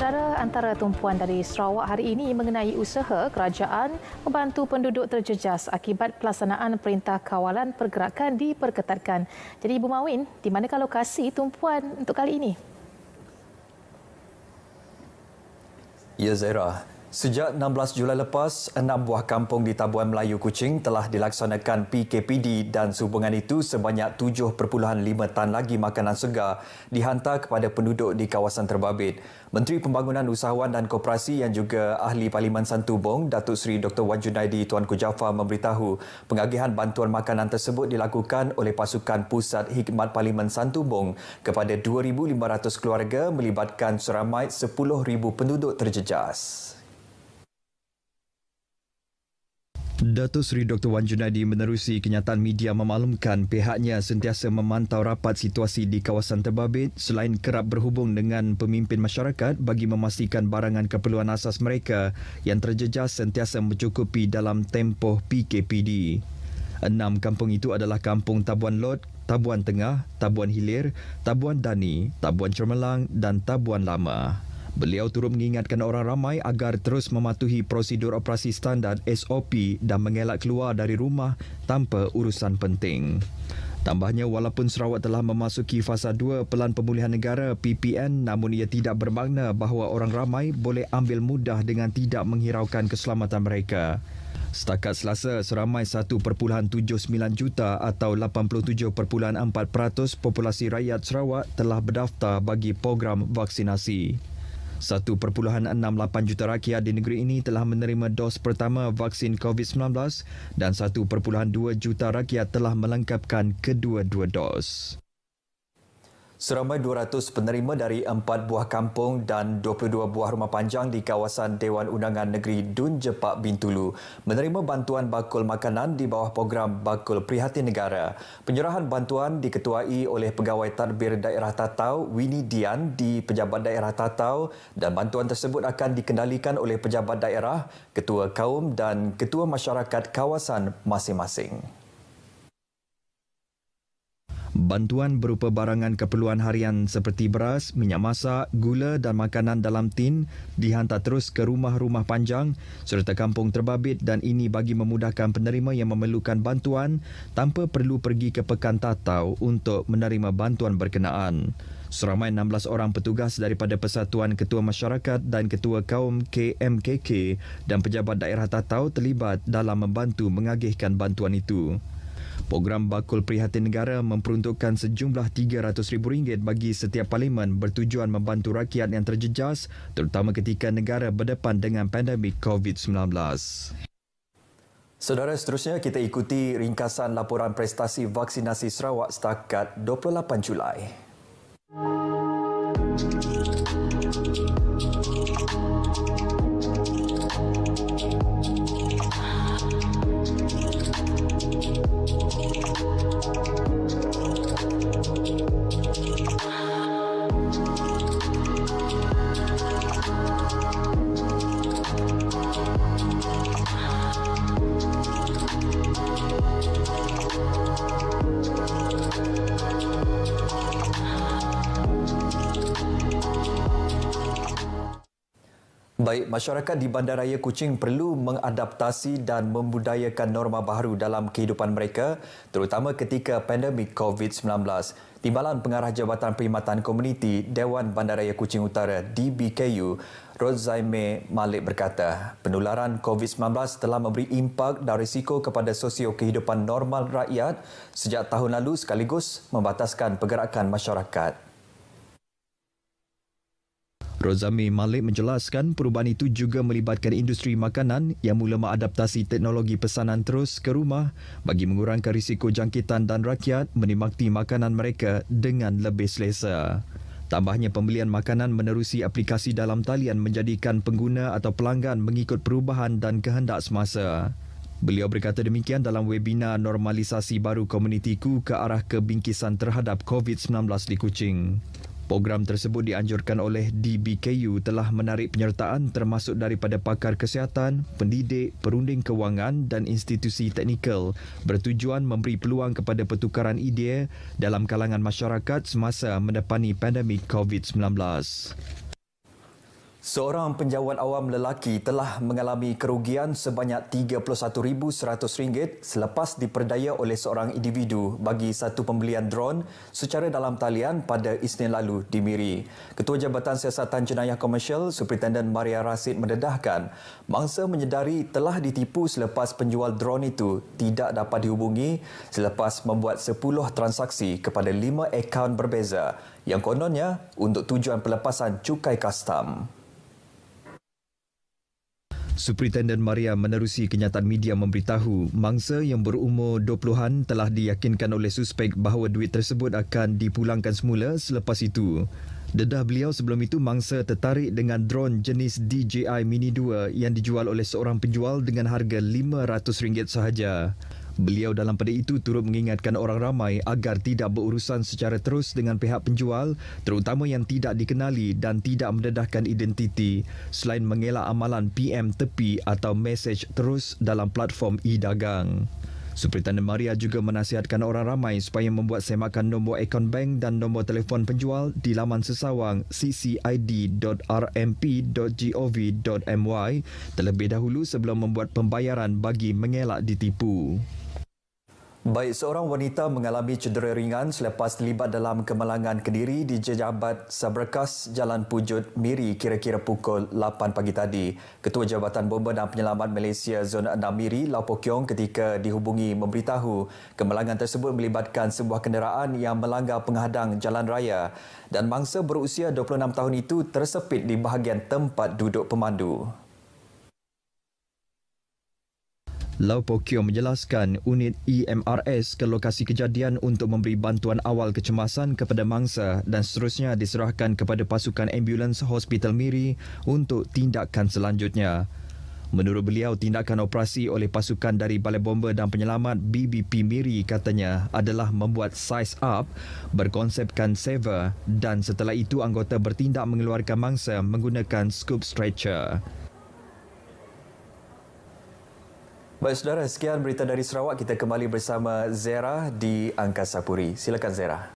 Saudara, antara tumpuan dari Sarawak hari ini mengenai usaha kerajaan membantu penduduk terjejas akibat pelaksanaan Perintah Kawalan Pergerakan diperketatkan. Jadi Ibu Mawin, di manakah lokasi tumpuan untuk kali ini? Ya Zaira, sejak 16 Julai lepas, 6 buah kampung di Tabuan Melayu Kuching telah dilaksanakan PKPD dan sehubungan itu sebanyak 7.5 tan lagi makanan segar dihantar kepada penduduk di kawasan terbabit. Menteri Pembangunan Usahawan dan Koperasi yang juga Ahli Parlimen Santubong, Datuk Seri Dr. Wan Junaidi Tuanku Jaafar memberitahu pengagihan bantuan makanan tersebut dilakukan oleh pasukan Pusat Hikmat Parlimen Santubong kepada 2,500 keluarga melibatkan seramai 10,000 penduduk terjejas. Datuk Seri Dr. Wan Junaidi menerusi kenyataan media memaklumkan pihaknya sentiasa memantau rapat situasi di kawasan terbabit selain kerap berhubung dengan pemimpin masyarakat bagi memastikan barangan keperluan asas mereka yang terjejas sentiasa mencukupi dalam tempoh PKPD. 6 kampung itu adalah Kampung Tabuan Lot, Tabuan Tengah, Tabuan Hilir, Tabuan Dani, Tabuan Cermelang dan Tabuan Lama. Beliau turut mengingatkan orang ramai agar terus mematuhi prosedur operasi standard SOP dan mengelak keluar dari rumah tanpa urusan penting. Tambahnya, walaupun Sarawak telah memasuki fasa 2 Pelan Pemulihan Negara PPN, namun ia tidak bermakna bahawa orang ramai boleh ambil mudah dengan tidak menghiraukan keselamatan mereka. Setakat Selasa, seramai 1.79 juta atau 87.4% populasi rakyat Sarawak telah berdaftar bagi program vaksinasi. 1.68 juta rakyat di negeri ini telah menerima dos pertama vaksin COVID-19 dan 1.2 juta rakyat telah melengkapkan kedua-dua dos. Seramai 200 penerima dari 4 buah kampung dan 22 buah rumah panjang di kawasan Dewan Undangan Negeri Dun Jepak Bintulu menerima bantuan bakul makanan di bawah program Bakul Prihatin Negara. Penyerahan bantuan diketuai oleh Pegawai Tadbir Daerah Tatau Winnie Dian di Pejabat Daerah Tatau dan bantuan tersebut akan dikendalikan oleh Pejabat Daerah, Ketua Kaum dan Ketua Masyarakat kawasan masing-masing. Bantuan berupa barangan keperluan harian seperti beras, minyak masak, gula dan makanan dalam tin dihantar terus ke rumah-rumah panjang serta kampung terbabit dan ini bagi memudahkan penerima yang memerlukan bantuan tanpa perlu pergi ke Pekan Tatau untuk menerima bantuan berkenaan. Seramai 16 orang petugas daripada Persatuan Ketua Masyarakat dan Ketua Kaum KMKK dan Pejabat Daerah Tatau terlibat dalam membantu mengagihkan bantuan itu. Program Bakul Prihatin Negara memperuntukkan sejumlah RM300,000 bagi setiap parlimen bertujuan membantu rakyat yang terjejas terutama ketika negara berdepan dengan pandemik COVID-19. Saudara, seterusnya kita ikuti ringkasan laporan prestasi vaksinasi Sarawak setakat 28 Julai. Baik, masyarakat di Bandaraya Kuching perlu mengadaptasi dan membudayakan norma baharu dalam kehidupan mereka, terutama ketika pandemik COVID-19. Timbalan Pengarah Jabatan Perkhidmatan Komuniti Dewan Bandaraya Kuching Utara DBKU, Rozaime Malik berkata, penularan COVID-19 telah memberi impak dan risiko kepada sosio kehidupan normal rakyat sejak tahun lalu sekaligus membataskan pergerakan masyarakat. Rozami Malik menjelaskan perubahan itu juga melibatkan industri makanan yang mula mengadaptasi teknologi pesanan terus ke rumah bagi mengurangkan risiko jangkitan dan rakyat menikmati makanan mereka dengan lebih selesa. Tambahnya, pembelian makanan menerusi aplikasi dalam talian menjadikan pengguna atau pelanggan mengikut perubahan dan kehendak semasa. Beliau berkata demikian dalam webinar normalisasi baru komunitiku ke arah kebingkisan terhadap COVID-19 di Kuching. Program tersebut dianjurkan oleh DBKU telah menarik penyertaan termasuk daripada pakar kesihatan, pendidik, perunding kewangan dan institusi teknikal bertujuan memberi peluang kepada pertukaran idea dalam kalangan masyarakat semasa mendepani pandemik COVID-19. Seorang penjawat awam lelaki telah mengalami kerugian sebanyak RM31,100 selepas diperdaya oleh seorang individu bagi satu pembelian dron secara dalam talian pada Isnin lalu di Miri. Ketua Jabatan Siasatan Jenayah Komersial, Superintendent Maria Rasid mendedahkan, mangsa menyedari telah ditipu selepas penjual dron itu tidak dapat dihubungi selepas membuat 10 transaksi kepada 5 akaun berbeza yang kononnya untuk tujuan pelepasan cukai kastam. Superintendent Maria menerusi kenyataan media memberitahu mangsa yang berumur 20-an telah diyakinkan oleh suspek bahawa duit tersebut akan dipulangkan semula selepas itu. Dedah beliau sebelum itu mangsa tertarik dengan dron jenis DJI Mini 2 yang dijual oleh seorang penjual dengan harga RM500 sahaja. Beliau dalam pada itu turut mengingatkan orang ramai agar tidak berurusan secara terus dengan pihak penjual, terutama yang tidak dikenali dan tidak mendedahkan identiti, selain mengelak amalan PM tepi atau mesej terus dalam platform e-dagang. Superintendent Maria juga menasihatkan orang ramai supaya membuat semakan nombor akaun bank dan nombor telefon penjual di laman sesawang ccid.rmp.gov.my terlebih dahulu sebelum membuat pembayaran bagi mengelak ditipu. Baik seorang wanita mengalami cedera ringan selepas terlibat dalam kemalangan Kediri di Jejabat Saberkas Jalan Pujut, Miri kira-kira pukul 8 pagi tadi. Ketua Jabatan Bomba dan Penyelamat Malaysia Zona 6 Miri, Lau Po Kiong ketika dihubungi memberitahu kemalangan tersebut melibatkan sebuah kenderaan yang melanggar penghadang jalan raya dan mangsa berusia 26 tahun itu tersepit di bahagian tempat duduk pemandu. Lau Po Kiong menjelaskan unit EMRS ke lokasi kejadian untuk memberi bantuan awal kecemasan kepada mangsa dan seterusnya diserahkan kepada pasukan ambulans Hospital Miri untuk tindakan selanjutnya. Menurut beliau, tindakan operasi oleh pasukan dari Balai Bomba dan Penyelamat BBP Miri katanya adalah membuat size up, berkonsepkan saver dan setelah itu anggota bertindak mengeluarkan mangsa menggunakan scoop stretcher. Baik saudara, sekian berita dari Sarawak. Kita kembali bersama Zera di Angkasa Puri. Silakan Zera.